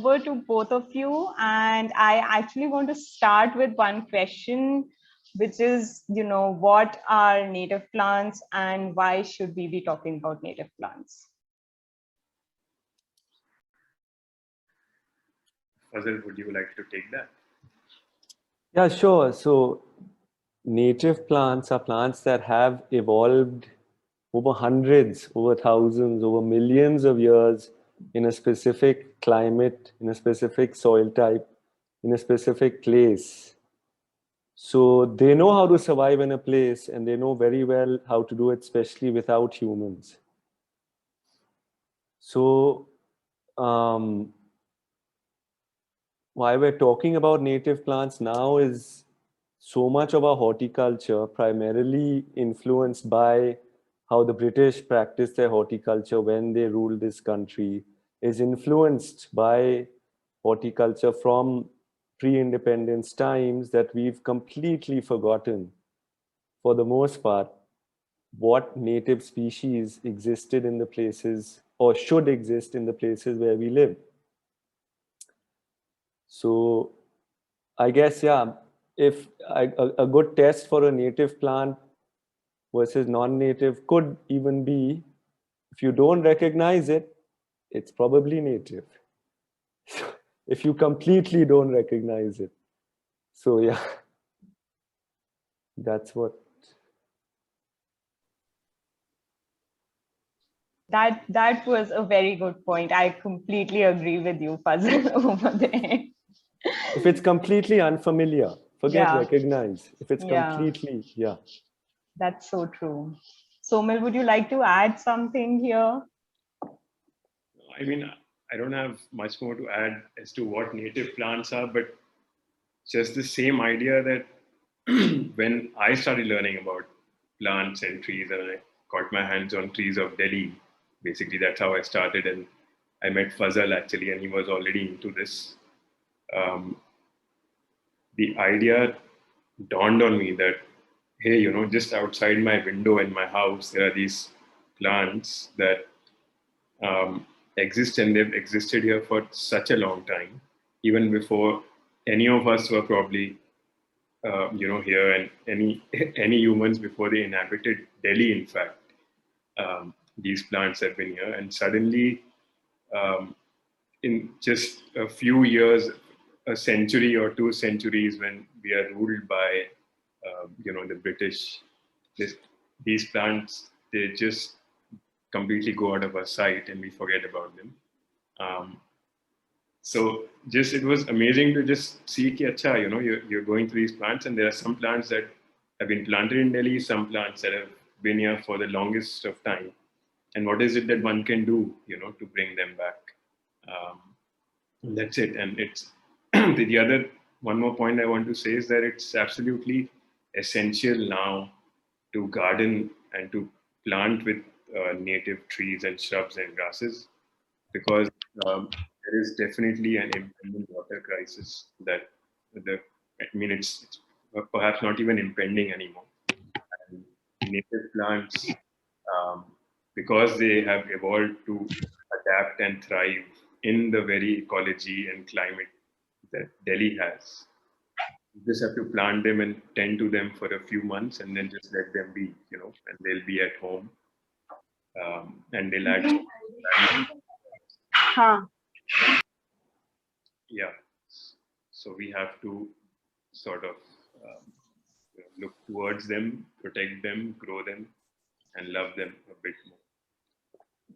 over to both of you. And I actually want to start with one question, which is, what are native plants and why should we be talking about native plants? Fazal, would you like to take that? Yeah, sure. So native plants are plants that have evolved over hundreds, over thousands, over millions of years in a specific climate, in a specific soil type, in a specific place. So they know how to survive in a place, and they know very well how to do it, especially without humans. So why we're talking about native plants now is so much of our horticulture, primarily influenced by how the British practiced their horticulture when they ruled this country, is influenced by horticulture from pre-independence times that we've completely forgotten, for the most part, what native species existed in the places or should exist in the places where we live. So I guess, yeah, if a good test for a native plant versus non-native could even be, if you don't recognize it, it's probably native. If you completely don't recognize it. So yeah, that's what. That was a very good point. I completely agree with you, Fazal, over there. If it's completely unfamiliar, forget recognize. If it's completely, That's so true. Somil, would you like to add something here? I mean, I don't have much more to add as to what native plants are, but just the same idea that when I started learning about plants and trees and I got my hands on trees of Delhi, basically that's how I started. And I met Fazal actually, and he was already into this. The idea dawned on me that, hey, just outside my window in my house, there are these plants that exist, and they've existed here for such a long time, even before any of us were probably here, and any humans before they inhabited Delhi. In fact, these plants have been here, and suddenly, in just a few years, a century or 2 centuries, when we are ruled by the British, these plants, they just completely go out of our sight and we forget about them. So just it was amazing to just see ki, acha, you're going through these plants, and there are some plants that have been planted in Delhi, some plants that have been here for the longest of time. And what is it that one can do, to bring them back? That's it. And it's the other one more point I want to say is that it's absolutely essential now to garden and to plant with native trees and shrubs and grasses, because there is definitely an impending water crisis that it's perhaps not even impending anymore. And native plants, because they have evolved to adapt and thrive in the very ecology and climate that Delhi has, you just have to plant them and tend to them for a few months, and then just let them be, and they'll be at home, and they'll add. Yeah. So we have to sort of look towards them, protect them, grow them, and love them a bit more.